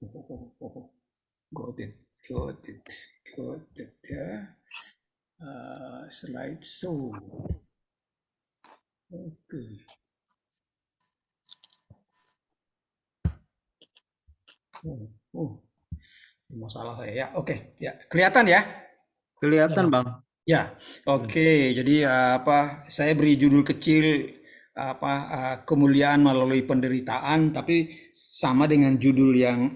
Got it, got it, got it ya. Slideshow. Oke. Oh, masalah saya ya. Oke, ya kelihatan ya. Kelihatan, Bang. Ya, oke. Jadi saya beri judul kecil kemuliaan melalui penderitaan, tapi sama dengan judul yang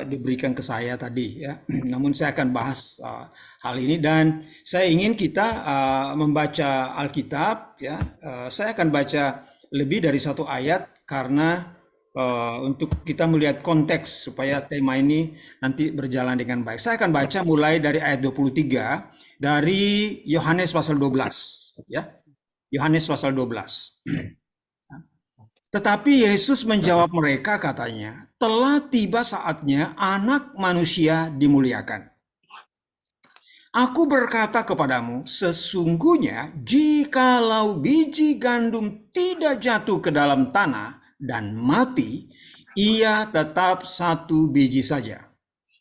diberikan ke saya tadi ya. Namun saya akan bahas hal ini dan saya ingin kita membaca Alkitab ya. Saya akan baca lebih dari satu ayat karena untuk kita melihat konteks supaya tema ini nanti berjalan dengan baik. Saya akan baca mulai dari ayat 23 dari Yohanes pasal 12 ya. Yohanes pasal 12. Tetapi Yesus menjawab mereka katanya, telah tiba saatnya anak manusia dimuliakan. Aku berkata kepadamu, sesungguhnya jikalau biji gandum tidak jatuh ke dalam tanah dan mati, ia tetap satu biji saja.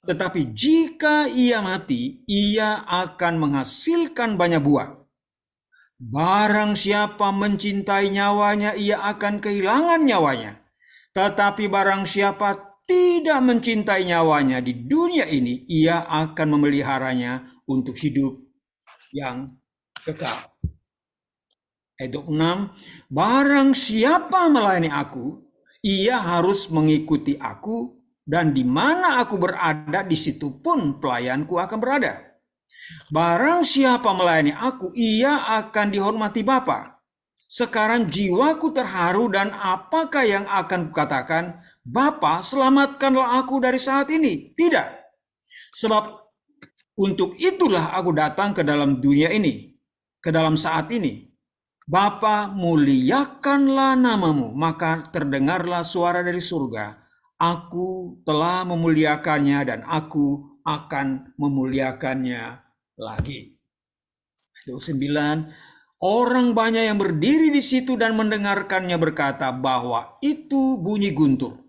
Tetapi jika ia mati, ia akan menghasilkan banyak buah. Barang siapa mencintai nyawanya, ia akan kehilangan nyawanya. Tetapi barang siapa tidak mencintai nyawanya di dunia ini, ia akan memeliharanya untuk hidup yang kekal. Ayat 26, barang siapa melayani aku, ia harus mengikuti aku, dan di mana aku berada, di situ pun pelayanku akan berada. Barang siapa melayani aku, ia akan dihormati Bapa. Sekarang jiwaku terharu dan apakah yang akan kukatakan, Bapa selamatkanlah aku dari saat ini? Tidak. Sebab untuk itulah aku datang ke dalam dunia ini, ke dalam saat ini. Bapa, muliakanlah namamu, maka terdengarlah suara dari surga. Aku telah memuliakannya dan aku akan memuliakannya lagi. 9. Orang banyak yang berdiri di situ dan mendengarkannya berkata bahwa itu bunyi guntur.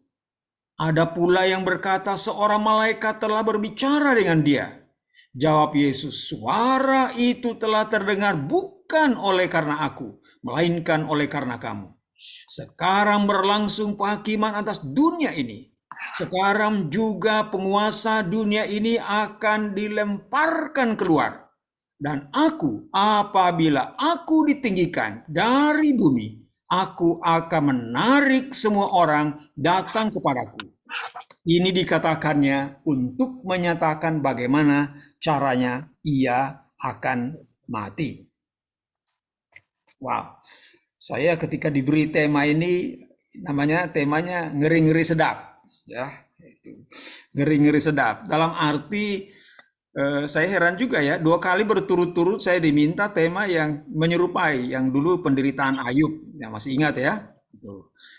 Ada pula yang berkata seorang malaikat telah berbicara dengan dia. Jawab Yesus, suara itu telah terdengar bukan oleh karena aku, melainkan oleh karena kamu. Sekarang berlangsung penghakiman atas dunia ini. Sekarang juga penguasa dunia ini akan dilemparkan keluar. Dan aku, apabila aku ditinggikan dari bumi, aku akan menarik semua orang datang kepadaku. Ini dikatakannya untuk menyatakan bagaimana caranya ia akan mati. Wow, saya ketika diberi tema ini, temanya ngeri-ngeri sedap, ya, itu ngeri-ngeri sedap. Dalam arti saya heran juga ya, 2 kali berturut-turut saya diminta tema yang menyerupai yang dulu penderitaan Ayub, ya masih ingat ya.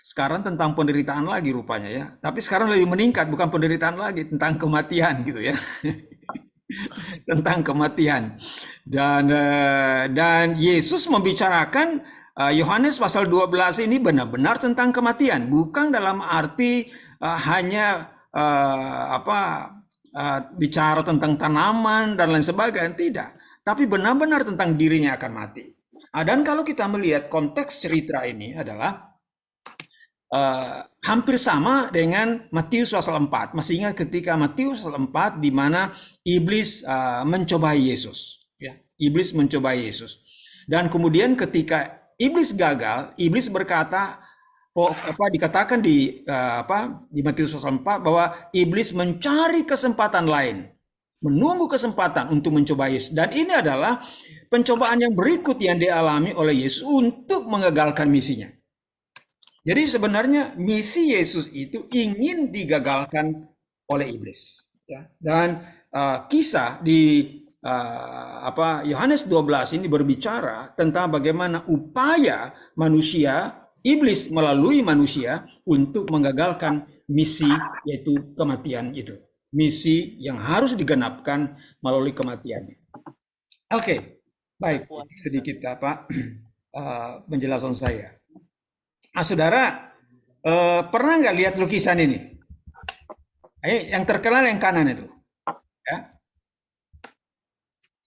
Sekarang tentang penderitaan lagi rupanya ya, tapi sekarang lebih meningkat, bukan penderitaan lagi, tentang kematian gitu ya. Tentang kematian dan Yesus membicarakan Yohanes pasal 12 ini benar-benar tentang kematian, bukan dalam arti hanya bicara tentang tanaman dan lain sebagainya, tidak, tapi benar-benar tentang dirinya akan mati. Dan kalau kita melihat konteks cerita ini adalah hampir sama dengan Matius pasal 4. Masih ingat ketika Matius pasal 4 di mana iblis mencobai Yesus, ya. Iblis mencobai Yesus. Dan kemudian ketika iblis gagal, iblis berkata dikatakan di Matius pasal 4 bahwa iblis mencari kesempatan lain, menunggu kesempatan untuk mencobai Yesus. Dan ini adalah pencobaan yang berikut yang dialami oleh Yesus untuk mengagalkan misinya. Jadi sebenarnya misi Yesus itu ingin digagalkan oleh iblis. Ya. Dan kisah di Yohanes 12 ini berbicara tentang bagaimana upaya manusia, iblis melalui manusia untuk mengagalkan misi, yaitu kematian itu. Misi yang harus digenapkan melalui kematian. Oke, baik, sedikit penjelasan saya. Saudara, pernah nggak lihat lukisan ini? Yang terkenal yang kanan itu, ya.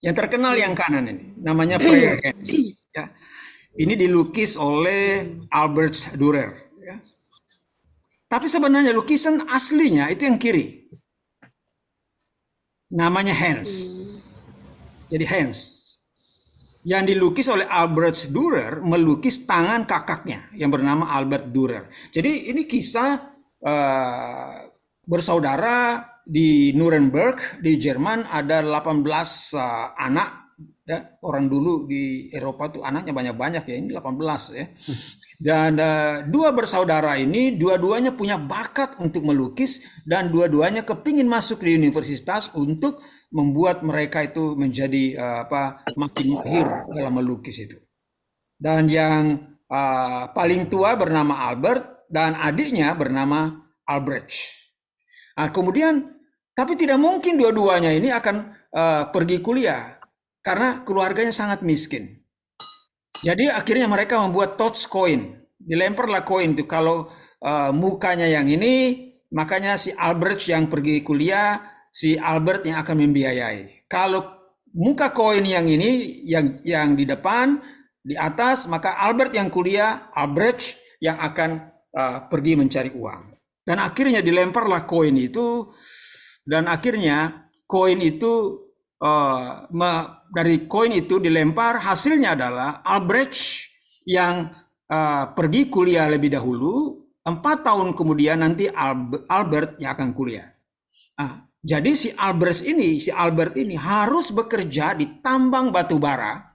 Yang terkenal yang kanan ini, namanya Prayer Hands. Ya. Ini dilukis oleh Albert Dürer. Ya. Tapi sebenarnya lukisan aslinya itu yang kiri, namanya Hands. Jadi Hands. Yang dilukis oleh Albert Dürer melukis tangan kakaknya yang bernama Albert Dürer. Jadi ini kisah bersaudara di Nuremberg di Jerman, ada 18 anak, ya. Orang dulu di Eropa tuh anaknya banyak-banyak, ya, ini 18, ya. Dan dua bersaudara ini dua-duanya punya bakat untuk melukis dan dua-duanya kepingin masuk di universitas untuk membuat mereka itu menjadi makin mahir dalam melukis itu. Dan yang paling tua bernama Albert dan adiknya bernama Albrecht. Nah, kemudian, tapi tidak mungkin dua-duanya ini akan pergi kuliah karena keluarganya sangat miskin. Jadi akhirnya mereka membuat tots koin, dilemparlah koin itu. Kalau mukanya yang ini, makanya si Albert yang pergi kuliah, si Albert yang akan membiayai. Kalau muka koin yang ini, yang di depan, di atas, maka Albert yang kuliah, Albert yang akan pergi mencari uang. Dan akhirnya dilemparlah koin itu, dan akhirnya koin itu dari koin itu dilempar, hasilnya adalah Albrecht yang pergi kuliah lebih dahulu, 4 tahun kemudian nanti Albert yang akan kuliah. Nah, jadi si Albert ini harus bekerja di tambang batu bara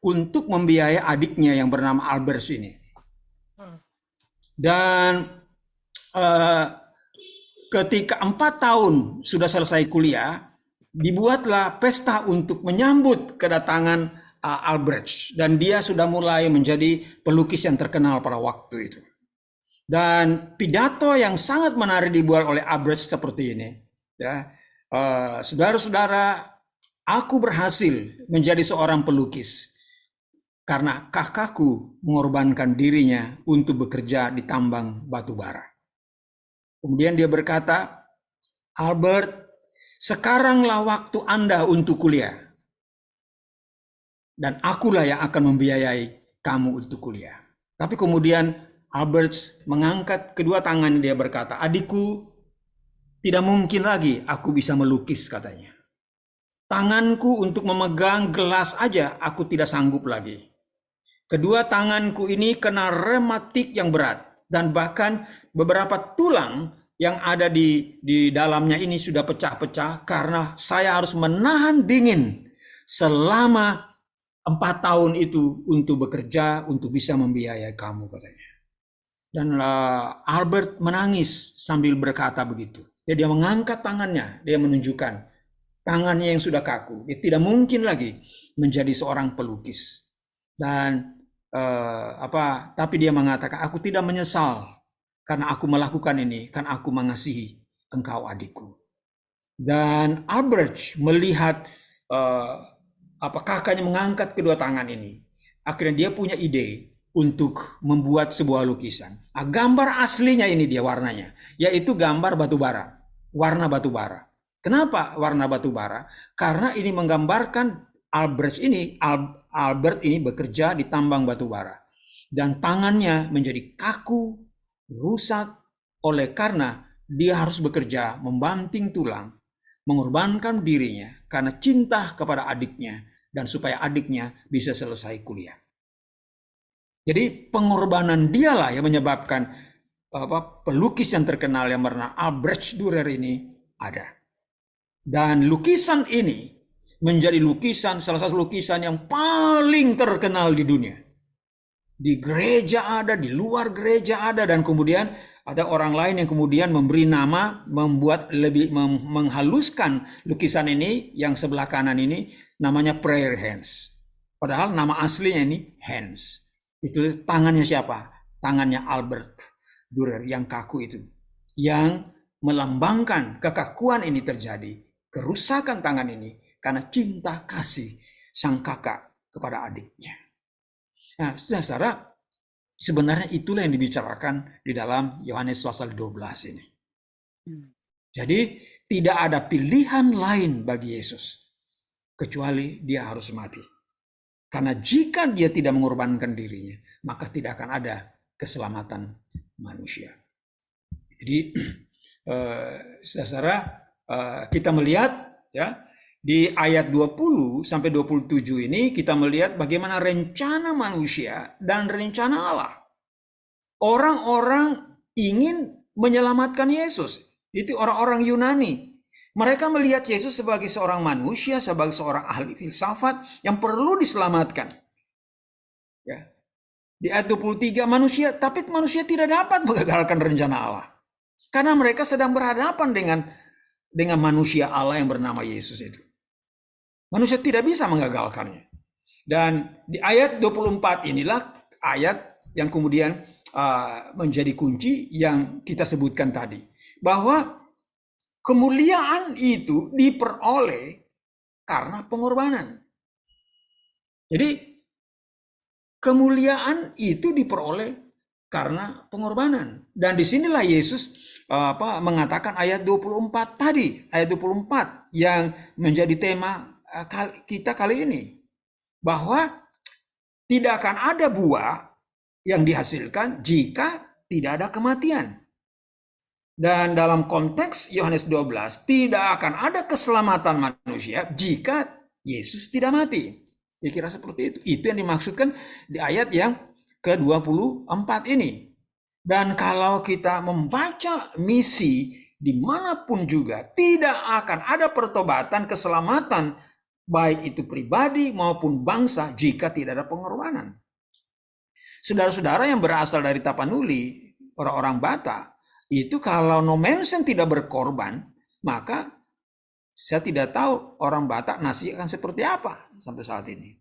untuk membiayai adiknya yang bernama Albert ini. Dan ketika 4 tahun sudah selesai kuliah, dibuatlah pesta untuk menyambut kedatangan Albrecht, dan dia sudah mulai menjadi pelukis yang terkenal pada waktu itu. Dan pidato yang sangat menarik dibuat oleh Albrecht seperti ini, ya, saudara-saudara, aku berhasil menjadi seorang pelukis karena kakakku mengorbankan dirinya untuk bekerja di tambang batu bara. Kemudian dia berkata, Albert, sekaranglah waktu Anda untuk kuliah. Dan akulah yang akan membiayai kamu untuk kuliah. Tapi kemudian Albert mengangkat kedua tangan, dia berkata, adikku, tidak mungkin lagi aku bisa melukis, katanya. Tanganku untuk memegang gelas aja aku tidak sanggup lagi. Kedua tanganku ini kena rematik yang berat, dan bahkan beberapa tulang yang ada di dalamnya ini sudah pecah-pecah karena saya harus menahan dingin selama 4 tahun itu untuk bekerja, untuk bisa membiayai kamu, katanya. Dan Albert menangis sambil berkata begitu. Dia mengangkat tangannya, dia menunjukkan tangannya yang sudah kaku. Dia tidak mungkin lagi menjadi seorang pelukis. Dan tapi dia mengatakan, aku tidak menyesal karena aku melakukan ini, karena aku mengasihi engkau adikku. Dan Albert melihat kakaknya mengangkat kedua tangan ini, akhirnya dia punya ide untuk membuat sebuah lukisan. Gambar aslinya ini dia warnanya, yaitu gambar batu bara, warna batu bara. Kenapa warna batu bara? Karena ini menggambarkan Albert ini bekerja di tambang batu bara. Dan tangannya menjadi kaku, rusak, oleh karena dia harus bekerja membanting tulang, mengorbankan dirinya karena cinta kepada adiknya, dan supaya adiknya bisa selesai kuliah. Jadi pengorbanan dialah yang menyebabkan pelukis yang terkenal yang bernama Albrecht Dürer ini ada. Dan lukisan ini menjadi salah satu lukisan yang paling terkenal di dunia. Di gereja ada, di luar gereja ada, dan kemudian ada orang lain yang kemudian memberi nama, membuat lebih menghaluskan lukisan ini yang sebelah kanan ini, namanya Prayer Hands. Padahal nama aslinya ini Hands. Itu tangannya siapa? Tangannya Albert Dürer yang kaku itu, yang melambangkan kekakuan ini terjadi, kerusakan tangan ini karena cinta kasih sang kakak kepada adiknya. Nah, saudara, sebenarnya itulah yang dibicarakan di dalam Yohanes pasal 12 ini. Jadi tidak ada pilihan lain bagi Yesus kecuali dia harus mati. Karena jika dia tidak mengorbankan dirinya, maka tidak akan ada keselamatan manusia. Jadi saudara, kita melihat ya di ayat 20 sampai 27 ini kita melihat bagaimana rencana manusia dan rencana Allah. Orang-orang ingin menyelamatkan Yesus. Itu orang-orang Yunani. Mereka melihat Yesus sebagai seorang manusia, sebagai seorang ahli filsafat yang perlu diselamatkan. Ya. Di ayat 23 manusia, tapi manusia tidak dapat mengagalkan rencana Allah. Karena mereka sedang berhadapan dengan manusia Allah yang bernama Yesus itu. Manusia tidak bisa mengagalkannya. Dan di ayat 24 inilah ayat yang kemudian menjadi kunci yang kita sebutkan tadi. Bahwa kemuliaan itu diperoleh karena pengorbanan. Jadi kemuliaan itu diperoleh karena pengorbanan. Dan disinilah Yesus mengatakan ayat 24 tadi, ayat 24 yang menjadi tema kita kali ini. Bahwa tidak akan ada buah yang dihasilkan jika tidak ada kematian. Dan dalam konteks Yohanes 12, tidak akan ada keselamatan manusia jika Yesus tidak mati. Kira-kira seperti itu. Itu yang dimaksudkan di ayat yang ke-24 ini. Dan kalau kita membaca misi dimanapun juga, tidak akan ada pertobatan, keselamatan, baik itu pribadi maupun bangsa jika tidak ada pengorbanan. Saudara-saudara yang berasal dari Tapanuli, orang-orang Batak, itu kalau Nomensen tidak berkorban, maka saya tidak tahu orang Batak nasi akan seperti apa sampai saat ini.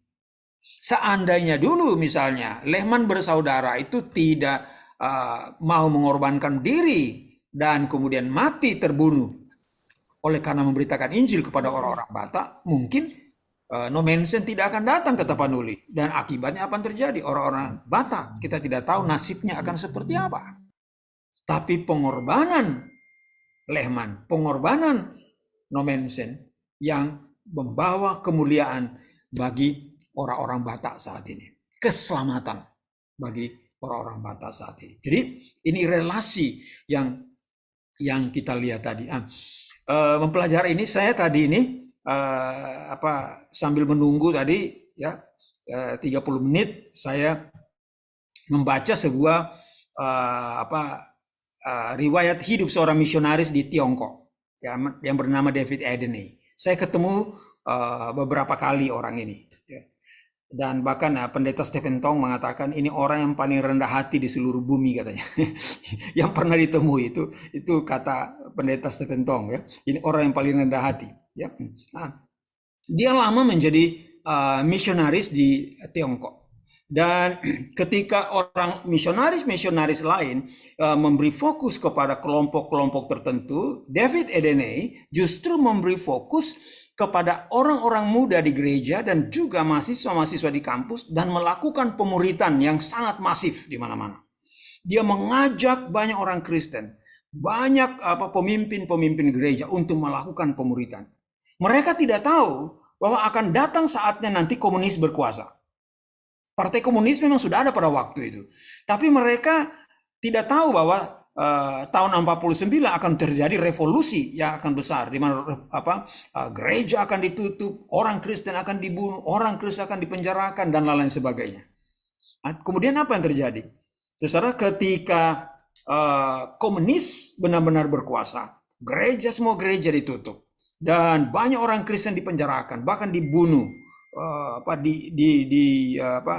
Seandainya dulu misalnya Lehman bersaudara itu tidak mau mengorbankan diri dan kemudian mati terbunuh oleh karena memberitakan Injil kepada orang-orang Batak, mungkin Nomensen tidak akan datang ke Tapanuli. Dan akibatnya apa yang terjadi? Orang-orang Batak, kita tidak tahu nasibnya akan seperti apa. Tapi pengorbanan Lehman, pengorbanan Nomensen yang membawa kemuliaan bagi orang-orang Batak saat ini. Keselamatan bagi orang-orang Batak saat ini. Jadi ini relasi yang kita lihat tadi. Mempelajari ini saya tadi ini sambil menunggu tadi ya 30 menit saya membaca sebuah riwayat hidup seorang misionaris di Tiongkok yang bernama David Edeney. Saya ketemu beberapa kali orang ini ya. Dan bahkan pendeta Stephen Tong mengatakan ini orang yang paling rendah hati di seluruh bumi katanya. Yang pernah ditemui itu kata pendeta Stephen Tong ya. Ini orang yang paling rendah hati ya. Nah, dia lama menjadi misionaris di Tiongkok. Dan ketika orang misionaris lain memberi fokus kepada kelompok-kelompok tertentu, David Edeney justru memberi fokus kepada orang-orang muda di gereja dan juga mahasiswa-mahasiswa di kampus dan melakukan pemuritan yang sangat masif di mana-mana. Dia mengajak banyak orang Kristen, banyak pemimpin-pemimpin gereja untuk melakukan pemuritan. Mereka tidak tahu bahwa akan datang saatnya nanti komunis berkuasa. Partai komunis memang sudah ada pada waktu itu. Tapi mereka tidak tahu bahwa tahun 49 akan terjadi revolusi yang akan besar. Di mana gereja akan ditutup, orang Kristen akan dibunuh, orang Kristen akan dipenjarakan, dan lain-lain sebagainya. Kemudian apa yang terjadi? Saudara, ketika komunis benar-benar berkuasa, semua gereja ditutup. Dan banyak orang Kristen dipenjarakan, bahkan dibunuh.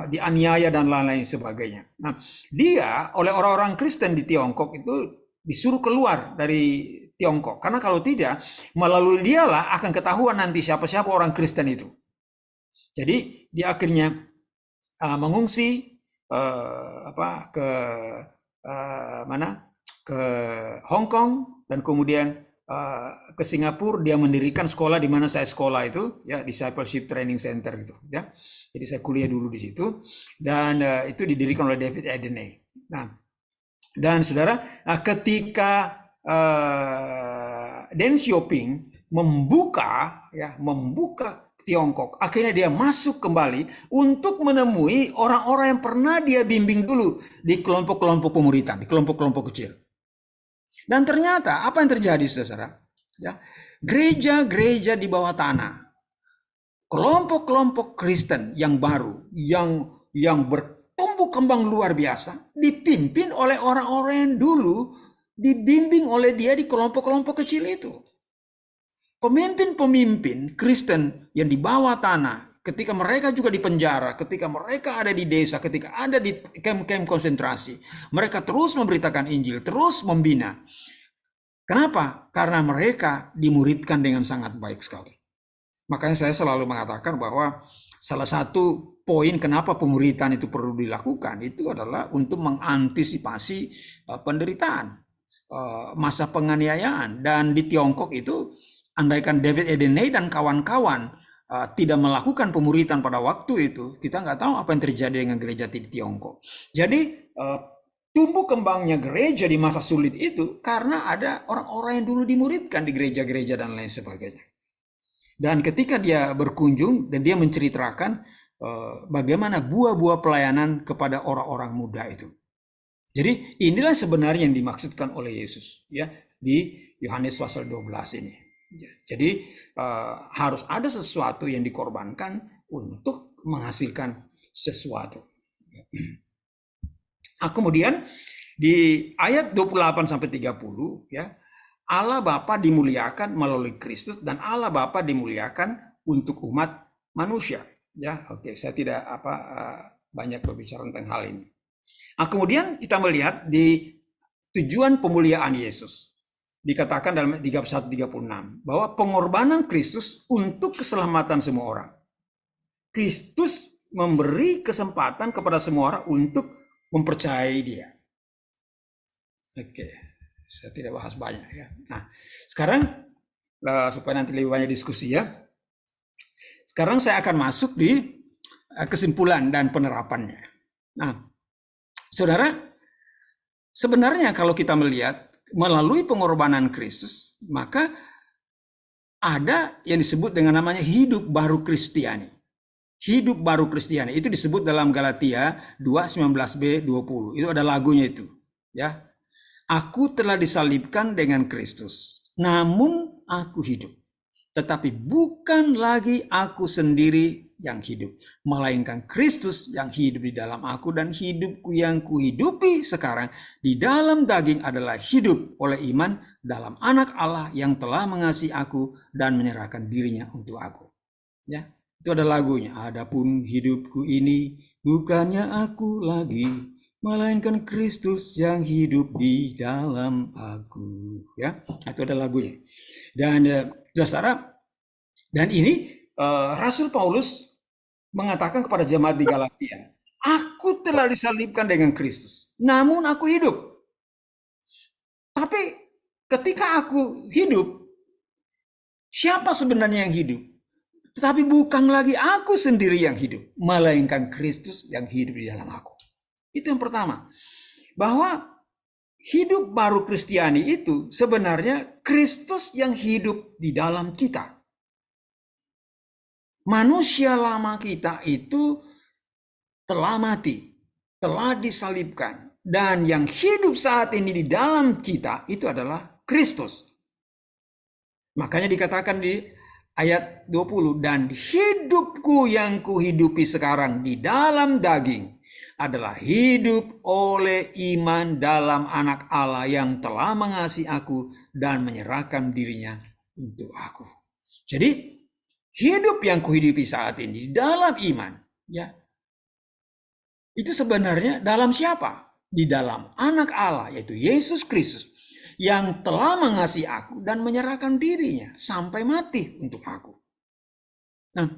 Dianiaya dan lain-lain sebagainya. Nah, dia oleh orang-orang Kristen di Tiongkok itu disuruh keluar dari Tiongkok karena kalau tidak melalui dialah akan ketahuan nanti siapa-siapa orang Kristen itu. Jadi dia akhirnya mengungsi ke Hong Kong dan kemudian ke Singapura. Dia mendirikan sekolah di mana saya sekolah itu ya, Discipleship Training Center gitu ya. Jadi saya kuliah dulu di situ dan itu didirikan oleh David Edeney. Nah, dan saudara, ketika Deng Xiaoping membuka Tiongkok. Akhirnya dia masuk kembali untuk menemui orang-orang yang pernah dia bimbing dulu di kelompok-kelompok pemuritan, di kelompok-kelompok kecil. Dan ternyata apa yang terjadi, saudara? Ya, gereja-gereja di bawah tanah, kelompok-kelompok Kristen yang baru, yang bertumbuh kembang luar biasa, dipimpin oleh orang-orang yang dulu dibimbing oleh dia di kelompok-kelompok kecil itu. Pemimpin-pemimpin Kristen yang di bawah tanah, ketika mereka juga di penjara, ketika mereka ada di desa, ketika ada di kamp-kamp konsentrasi, mereka terus memberitakan Injil, terus membina. Kenapa? Karena mereka dimuridkan dengan sangat baik sekali. Makanya saya selalu mengatakan bahwa salah satu poin kenapa pemuritan itu perlu dilakukan itu adalah untuk mengantisipasi penderitaan, masa penganiayaan. Dan di Tiongkok itu, andaikan David Edeney dan kawan-kawan tidak melakukan pemuritan pada waktu itu, kita nggak tahu apa yang terjadi dengan gereja di Tiongkok. Jadi tumbuh kembangnya gereja di masa sulit itu karena ada orang-orang yang dulu dimuridkan di gereja-gereja dan lain sebagainya. Dan ketika dia berkunjung dan dia menceritakan bagaimana buah-buah pelayanan kepada orang-orang muda itu. Jadi inilah sebenarnya yang dimaksudkan oleh Yesus ya di Yohanes pasal 12 ini. Jadi harus ada sesuatu yang dikorbankan untuk menghasilkan sesuatu. Kemudian di ayat 28 sampai 30 ya, Allah Bapa dimuliakan melalui Kristus dan Allah Bapa dimuliakan untuk umat manusia. Ya, oke, saya tidak banyak berbicara tentang hal ini. Kemudian kita melihat di tujuan pemuliaan Yesus. Dikatakan dalam 31-36 bahwa pengorbanan Kristus untuk keselamatan semua orang. Kristus memberi kesempatan kepada semua orang untuk mempercayai dia. Oke, saya tidak bahas banyak ya. Nah, sekarang supaya nanti lebih banyak diskusi ya. Sekarang saya akan masuk di kesimpulan dan penerapannya. Nah, saudara, sebenarnya kalau kita melihat melalui pengorbanan Kristus, maka ada yang disebut dengan namanya hidup baru Kristiani. Hidup baru Kristiani itu disebut dalam Galatia 2:19b 20. Itu ada lagunya itu, ya. Aku telah disalibkan dengan Kristus, namun aku hidup. Tetapi bukan lagi aku sendiri yang hidup, melainkan Kristus yang hidup di dalam aku, dan hidupku yang kuhidupi sekarang di dalam daging adalah hidup oleh iman dalam Anak Allah yang telah mengasihi aku dan menyerahkan dirinya untuk aku. Ya. Itu ada lagunya. Adapun hidupku ini bukannya aku lagi, melainkan Kristus yang hidup di dalam aku. Ya, itu ada lagunya. Dan saudara, dan ini Rasul Paulus mengatakan kepada jemaat di Galatia, aku telah disalibkan dengan Kristus, namun aku hidup. Tapi ketika aku hidup, siapa sebenarnya yang hidup? Tetapi bukan lagi aku sendiri yang hidup, melainkan Kristus yang hidup di dalam aku. Itu yang pertama. Bahwa hidup baru Kristiani itu sebenarnya Kristus yang hidup di dalam kita. Manusia lama kita itu telah mati, telah disalibkan. Dan yang hidup saat ini di dalam kita itu adalah Kristus. Makanya dikatakan di ayat 20, dan hidupku yang kuhidupi sekarang di dalam daging adalah hidup oleh iman dalam Anak Allah yang telah mengasihi aku dan menyerahkan dirinya untuk aku. Jadi hidup yang kuhidupi saat ini dalam iman, ya, itu sebenarnya dalam siapa? Di dalam Anak Allah, yaitu Yesus Kristus, yang telah mengasihi aku dan menyerahkan dirinya sampai mati untuk aku. Nah,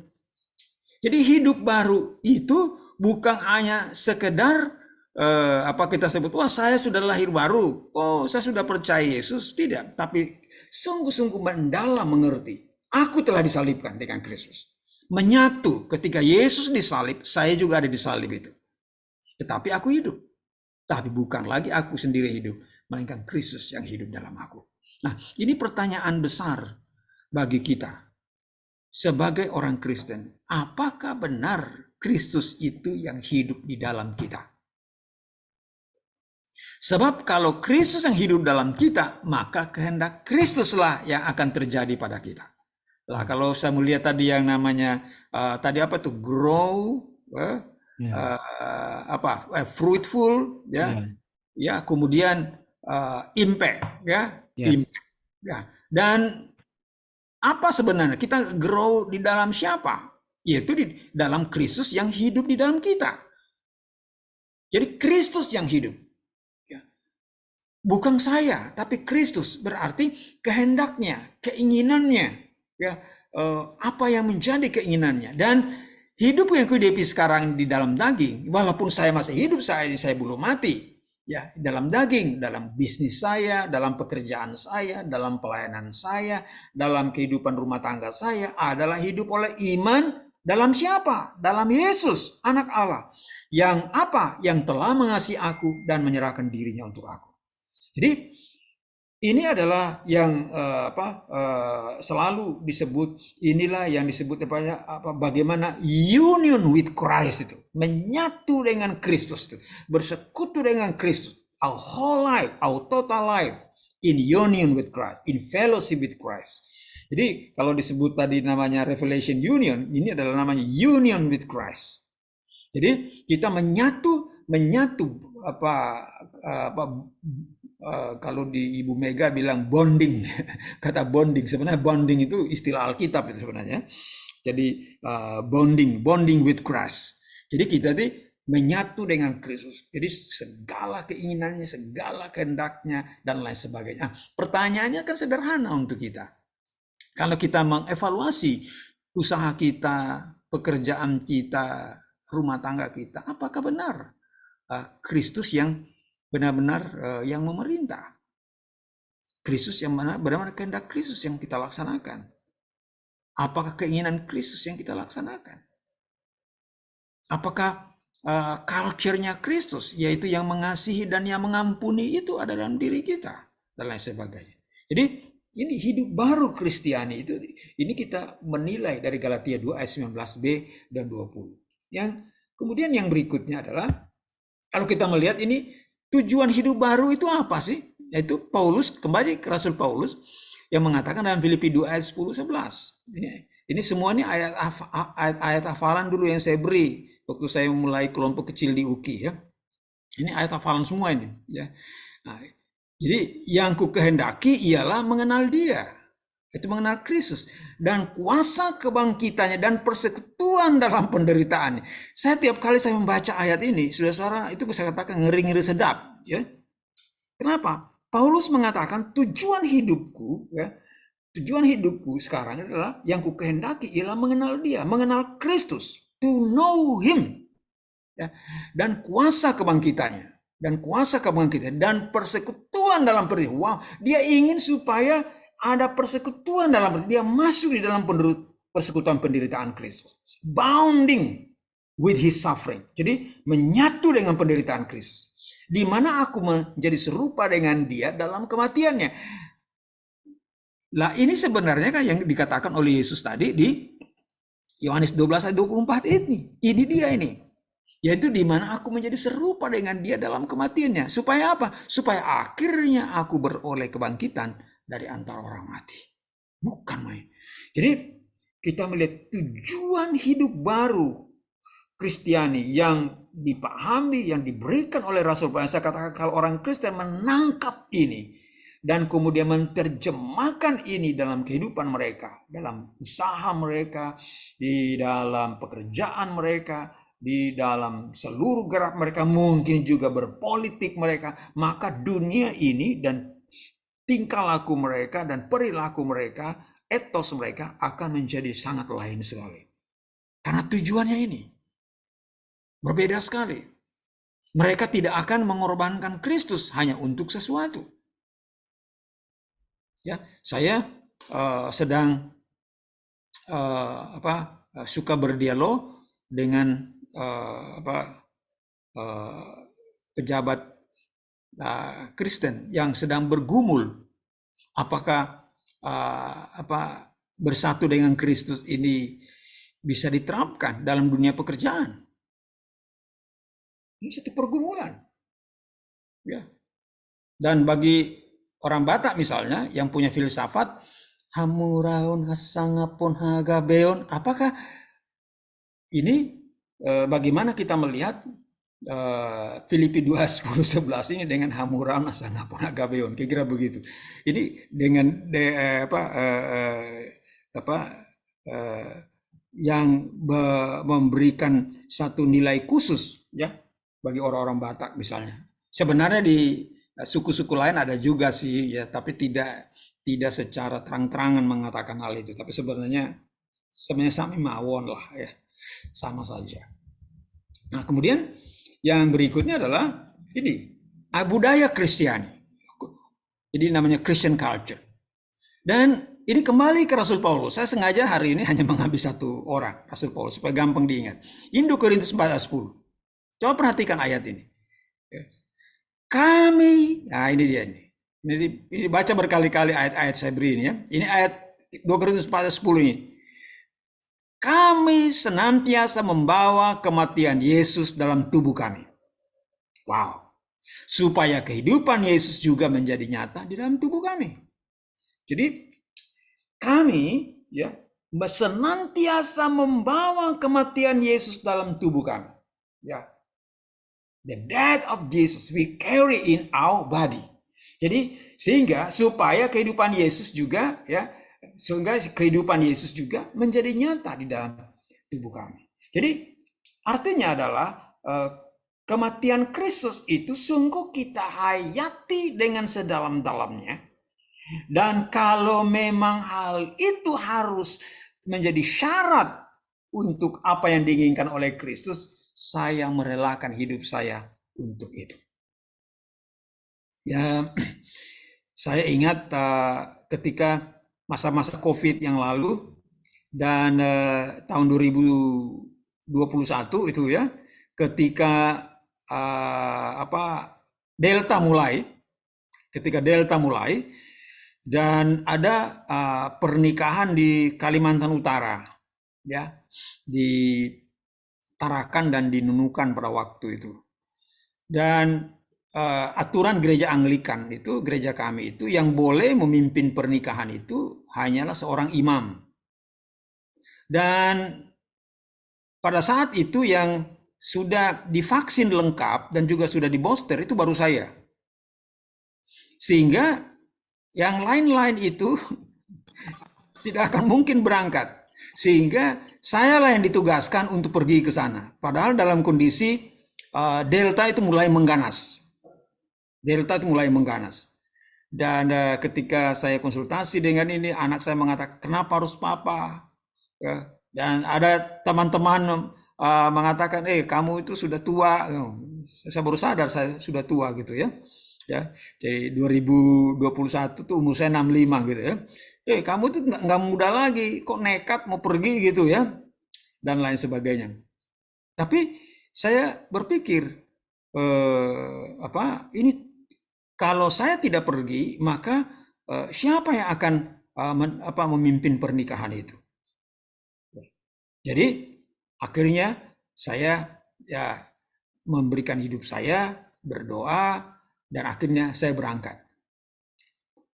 jadi hidup baru itu bukan hanya sekedar kita sebut, wah saya sudah lahir baru, oh saya sudah percaya Yesus. Tidak, tapi sungguh-sungguh mendalam mengerti, aku telah disalibkan dengan Kristus. Menyatu ketika Yesus disalib, saya juga ada di salib itu. Tetapi aku hidup. Tapi bukan lagi aku sendiri hidup, melainkan Kristus yang hidup dalam aku. Nah, ini pertanyaan besar bagi kita sebagai orang Kristen. Apakah benar Kristus itu yang hidup di dalam kita? Sebab kalau Kristus yang hidup dalam kita, maka kehendak Kristuslah yang akan terjadi pada kita. Lah kalau saya melihat tadi yang namanya tadi apa tuh, grow, fruitful, ya, kemudian impact, ya, impact, ya. Dan apa sebenarnya kita grow di dalam siapa? Yaitu di dalam Kristus yang hidup di dalam kita. Jadi Kristus yang hidup. Bukan saya, tapi Kristus. Berarti kehendaknya, keinginannya, ya, apa yang menjadi keinginannya. Dan hidup yang kuhidupi sekarang di dalam daging, walaupun saya masih hidup, saya belum mati. Ya, dalam daging, dalam bisnis saya, dalam pekerjaan saya, dalam pelayanan saya, dalam kehidupan rumah tangga saya adalah hidup oleh iman dalam siapa? Dalam Yesus, anak Allah. Yang apa? Yang telah mengasihi aku dan menyerahkan dirinya untuk aku. Jadi ini adalah yang selalu disebut, inilah yang disebut bagaimana union with Christ itu, menyatu dengan Kristus itu, bersekutu dengan Kristus, our whole life, our total life in union with Christ, in fellowship with Christ. Jadi kalau disebut tadi namanya Revelation Union, ini adalah namanya union with Christ. Jadi kita menyatu kalau di Ibu Mega bilang bonding, kata bonding, sebenarnya bonding itu istilah Alkitab itu sebenarnya. Jadi bonding with Christ. Jadi kita menyatu dengan Kristus. Jadi segala keinginannya, segala kehendaknya dan lain sebagainya. Pertanyaannya kan sederhana untuk kita. Kalau kita mengevaluasi usaha kita, pekerjaan kita, rumah tangga kita, apakah benar Kristus yang benar-benar yang memerintah? Kristus yang benar-benar kehendak Kristus yang kita laksanakan? Apakah keinginan Kristus yang kita laksanakan? Apakah culture-nya Kristus, yaitu yang mengasihi dan yang mengampuni itu ada dalam diri kita, dan lain sebagainya. Jadi ini hidup baru Kristiani itu, ini kita menilai dari Galatia 2 ayat 19b dan 20. Yang kemudian yang berikutnya adalah, kalau kita melihat ini tujuan hidup baru itu apa sih? Yaitu Paulus, kembali ke Rasul Paulus yang mengatakan dalam Filipi 2 ayat 10-11. Ini semua ini ayat hafalan dulu yang saya beri waktu saya mulai kelompok kecil di UKI, ya. Ini ayat hafalan semua ini, ya. Nah, jadi yang ku kehendaki ialah mengenal Dia, itu mengenal Kristus dan kuasa kebangkitannya dan persekutuan dalam penderitaan. Saya tiap kali saya membaca ayat ini, saudara-saudara, itu saya katakan ngeri-ngeri sedap, ya. Kenapa? Paulus mengatakan tujuan hidupku, ya, tujuan hidupku sekarang adalah yang ku kehendaki ialah mengenal Dia, mengenal Kristus, to know Him, ya, dan kuasa kebangkitannya, dan persekutuan dalam penderitaan. Wow, dia ingin supaya ada persekutuan dalam, dia masuk di dalam persekutuan penderitaan Kristus, bounding with His suffering. Jadi menyatu dengan penderitaan Kristus, di mana aku menjadi serupa dengan Dia dalam kematiannya. Lah ini sebenarnya kan yang dikatakan oleh Yesus tadi di Yohanes 12 ayat 24 ini. Ini dia ini. Yaitu di mana aku menjadi serupa dengan Dia dalam kematiannya. Supaya apa? Supaya akhirnya aku beroleh kebangkitan dari antara orang mati. Bukan main. Jadi kita melihat tujuan hidup baru Kristiani yang dipahami, yang diberikan oleh Rasul Paulus. Saya katakan kalau orang Kristen menangkap ini dan kemudian menerjemahkan ini dalam kehidupan mereka, dalam usaha mereka, di dalam pekerjaan mereka, di dalam seluruh gerak mereka, mungkin juga berpolitik mereka, maka dunia ini dan tingkah laku mereka dan perilaku mereka, etos mereka akan menjadi sangat lain sekali. Karena tujuannya ini berbeda sekali. Mereka tidak akan mengorbankan Kristus hanya untuk sesuatu. Ya, saya sedang suka berdialog dengan pejabat Kristen yang sedang bergumul, apakah bersatu dengan Kristus ini bisa diterapkan dalam dunia pekerjaan. Ini satu pergumulan. Ya. Dan bagi orang Batak misalnya yang punya filsafat hamuraun hasangapun hagabeon, apakah ini bagaimana kita melihat Filipi 2:10-11 ini dengan hamuraun hasangapun hagabeon, kira-kira begitu. Ini dengan yang memberikan satu nilai khusus ya bagi orang-orang Batak misalnya. Sebenarnya di suku-suku lain ada juga sih ya, tapi tidak secara terang-terangan mengatakan hal itu. Tapi sebenarnya sami mawon lah ya, sama saja. Nah kemudian yang berikutnya adalah ini budaya Kristiani. Jadi namanya Christian culture. Dan ini kembali ke Rasul Paulus. Saya sengaja hari ini hanya mengambil satu orang, Rasul Paulus, supaya gampang diingat. 1 Korintus 4:10. Coba perhatikan ayat ini. Kami, nah ini dia ini. Ini baca berkali-kali ayat-ayat saya beri ini ya. Ini ayat 2 Korintus 4:10 ini. Kami senantiasa membawa kematian Yesus dalam tubuh kami. Wow. Supaya kehidupan Yesus juga menjadi nyata di dalam tubuh kami. Jadi kami ya senantiasa membawa kematian Yesus dalam tubuh kami. Ya. The death of Jesus we carry in our body. Jadi sehingga supaya kehidupan Yesus juga ya, sehingga kehidupan Yesus juga menjadi nyata di dalam tubuh kami. Jadi artinya adalah kematian Kristus itu sungguh kita hayati dengan sedalam-dalamnya. Dan kalau memang hal itu harus menjadi syarat untuk apa yang diinginkan oleh Kristus, saya merelakan hidup saya untuk itu. Ya, saya ingat ketika masa-masa COVID yang lalu dan tahun 2021 itu ya, ketika Delta mulai, dan ada pernikahan di Kalimantan Utara, ya, di Tarakan dan di Nunukan pada waktu itu. Dan aturan gereja Anglikan itu, gereja kami itu, yang boleh memimpin pernikahan itu hanyalah seorang imam. Dan pada saat itu yang sudah divaksin lengkap dan juga sudah di booster itu baru saya. Sehingga yang lain-lain itu tidak akan mungkin berangkat. Sehingga saya lah yang ditugaskan untuk pergi ke sana. Padahal dalam kondisi Delta itu mulai mengganas. Dan ketika saya konsultasi dengan ini, anak saya mengatakan, kenapa harus papa? Ya. Dan ada teman-teman mengatakan, kamu itu sudah tua. Saya baru sadar saya sudah tua gitu ya. Ya, jadi 2021 tuh umur saya 65 gitu ya. Kamu tuh nggak muda lagi, kok nekat mau pergi gitu ya, dan lain sebagainya. Tapi saya berpikir, ini kalau saya tidak pergi, maka siapa yang akan memimpin pernikahan itu? Jadi akhirnya saya ya memberikan hidup saya, berdoa, dan akhirnya saya berangkat.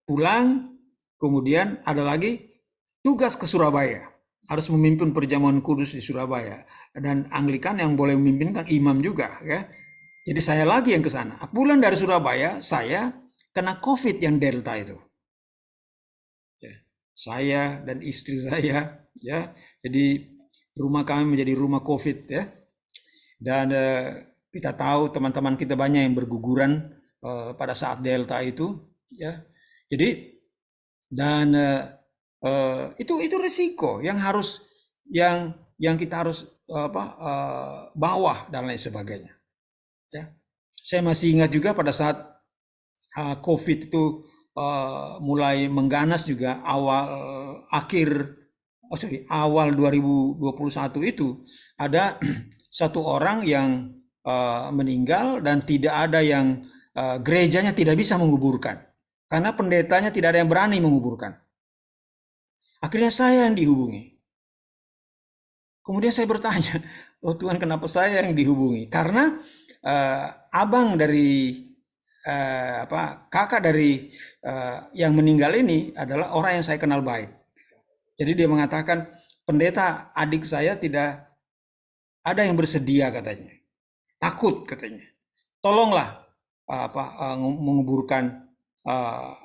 Pulang, kemudian ada lagi tugas ke Surabaya. Harus memimpin perjamuan kudus di Surabaya. Dan Anglikan yang boleh memimpin kan imam juga ya. Jadi saya lagi yang ke sana. Pulang dari Surabaya, saya kena COVID yang Delta itu. Ya, saya dan istri saya ya. Jadi rumah kami menjadi rumah COVID ya. Dan kita tahu teman-teman kita banyak yang berguguran pada saat Delta itu ya. Jadi dan itu risiko yang harus yang kita harus bawa dan lain sebagainya. Ya. Saya masih ingat juga pada saat COVID itu mulai mengganas juga awal 2021 itu ada satu orang yang meninggal dan tidak ada yang gerejanya tidak bisa menguburkan. Karena pendetanya tidak ada yang berani menguburkan. Akhirnya saya yang dihubungi. Kemudian saya bertanya, oh Tuhan kenapa saya yang dihubungi? Karena abang dari kakak dari yang meninggal ini adalah orang yang saya kenal baik. Jadi dia mengatakan, pendeta adik saya tidak ada yang bersedia katanya, takut katanya. Tolonglah menguburkan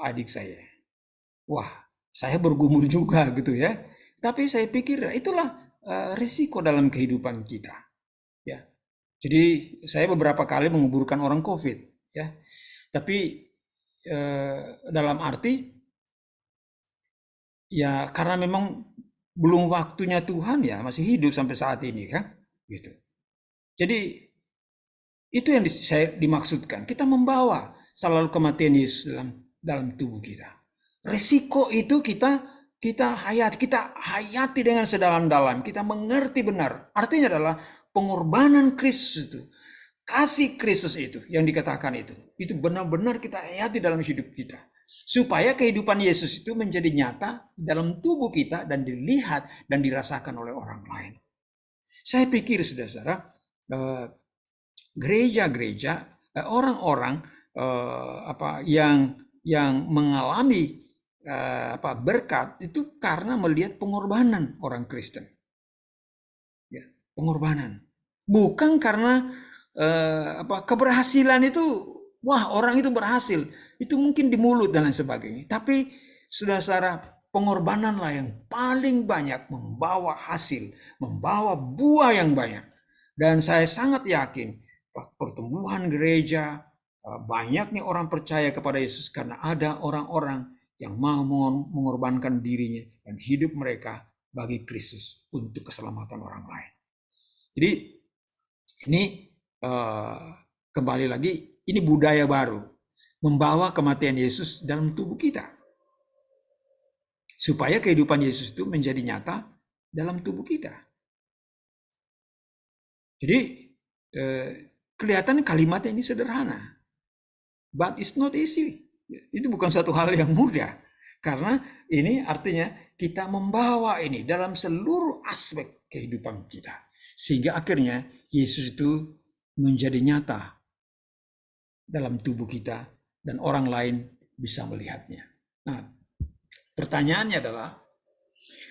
adik saya. Wah, saya bergumul juga gitu ya. Tapi saya pikir itulah risiko dalam kehidupan kita. Ya, jadi saya beberapa kali menguburkan orang COVID. Ya, tapi dalam arti ya karena memang belum waktunya Tuhan ya masih hidup sampai saat ini kan, gitu. Jadi itu yang saya dimaksudkan. Kita membawa selalu kematian Yesus dalam tubuh kita. Resiko itu kita hayati dengan sedalam-dalam. Kita mengerti benar. Artinya adalah pengorbanan Kristus itu, kasih Kristus itu yang dikatakan itu benar-benar kita hayati dalam hidup kita. Supaya kehidupan Yesus itu menjadi nyata dalam tubuh kita dan dilihat dan dirasakan oleh orang lain. Saya pikir saudara-saudara, gereja-gereja, orang-orang yang mengalami berkat itu karena melihat pengorbanan orang Kristen, ya, pengorbanan, bukan karena keberhasilan itu, wah orang itu berhasil, itu mungkin di mulut dan lain sebagainya, tapi saudara-saudara, pengorbananlah yang paling banyak membawa hasil, membawa buah yang banyak. Dan saya sangat yakin pertumbuhan gereja, banyaknya orang percaya kepada Yesus karena ada orang-orang yang mau mengorbankan dirinya dan hidup mereka bagi Kristus untuk keselamatan orang lain. Jadi ini kembali lagi, ini budaya baru, membawa kematian Yesus dalam tubuh kita. Supaya kehidupan Yesus itu menjadi nyata dalam tubuh kita. Jadi kelihatan kalimatnya ini sederhana, but it's not easy. Itu bukan satu hal yang mudah, karena ini artinya kita membawa ini dalam seluruh aspek kehidupan kita, sehingga akhirnya Yesus itu menjadi nyata dalam tubuh kita dan orang lain bisa melihatnya. Nah, pertanyaannya adalah,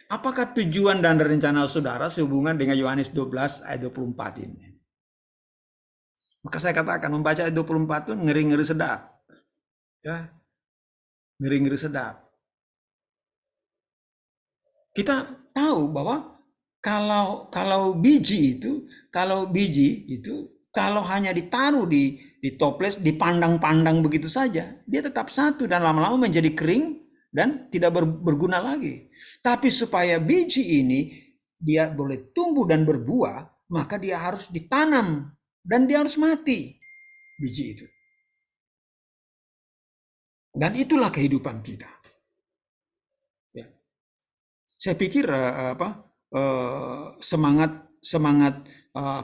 apakah tujuan dan rencana saudara sehubungan dengan Yohanes 12 ayat 24 ini? Maka saya katakan membaca ayat 24 itu ngeri-ngeri sedap. Ya. Ngeri-ngeri sedap. Kita tahu bahwa kalau biji itu kalau hanya ditaruh di toples, dipandang-pandang begitu saja, dia tetap satu dan lama-lama menjadi kering dan tidak berguna lagi. Tapi supaya biji ini dia boleh tumbuh dan berbuah, maka dia harus ditanam dan dia harus mati, biji itu. Dan itulah kehidupan kita. Ya. Saya pikir semangat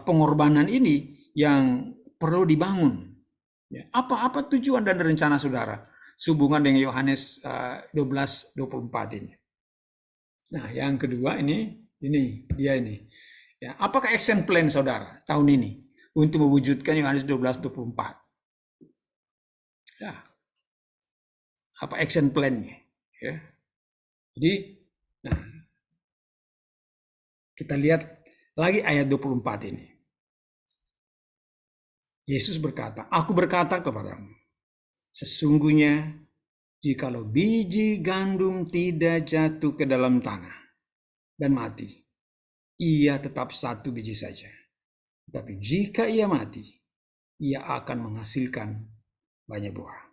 pengorbanan ini yang perlu dibangun. Ya. Apa tujuan dan rencana saudara sehubungan dengan Yohanes 12:24 ini? Nah, yang kedua ini dia ini. Ya, apakah action plan saudara tahun ini untuk mewujudkan Yohanes 12:24? Ya. Apa action plan-nya? Ya. Jadi, nah, kita lihat lagi ayat 24 ini. Yesus berkata, "Aku berkata kepadamu, sesungguhnya jikalau biji gandum tidak jatuh ke dalam tanah dan mati, ia tetap satu biji saja. Tapi jika ia mati, ia akan menghasilkan banyak buah."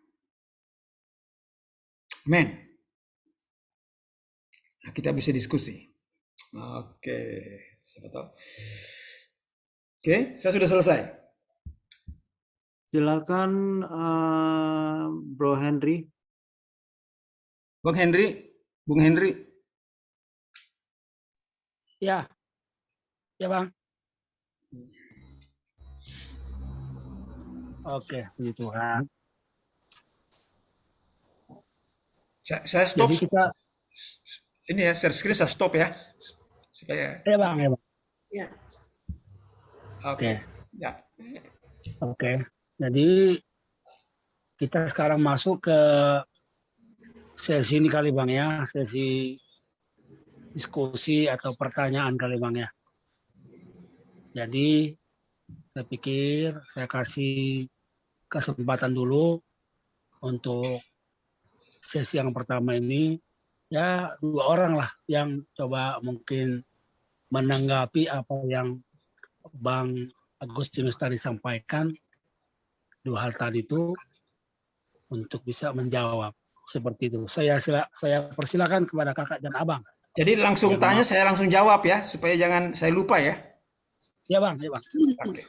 Amin. Nah, kita bisa diskusi. Oke, siapa tahu. Oke, saya sudah selesai. Silakan Bro Henry. Bung Henry. Ya, Bang. Oke, puji Tuhan. Saya stop. Jadi kita, Ini ya, share screen saya stop ya. Supaya, ya Bang, ya Bang. oke. Ya. Oke. Jadi kita sekarang masuk ke sesi ini kali Bang ya, sesi diskusi atau pertanyaan kali Bang ya. Jadi saya pikir saya kasih kesempatan dulu untuk sesi yang pertama ini, ya 2 orang lah yang coba mungkin menanggapi apa yang Bang Agustinus tadi sampaikan, 2 hal tadi itu untuk bisa menjawab seperti itu. Saya persilakan kepada kakak dan abang. Jadi langsung Ya, tanya, maaf. saya langsung jawab ya, supaya jangan saya lupa ya. Ya Bang, ya Bang. Oke.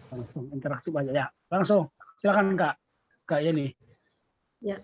Langsung interaktif aja ya. Langsung silakan Kak Yeni. Ya,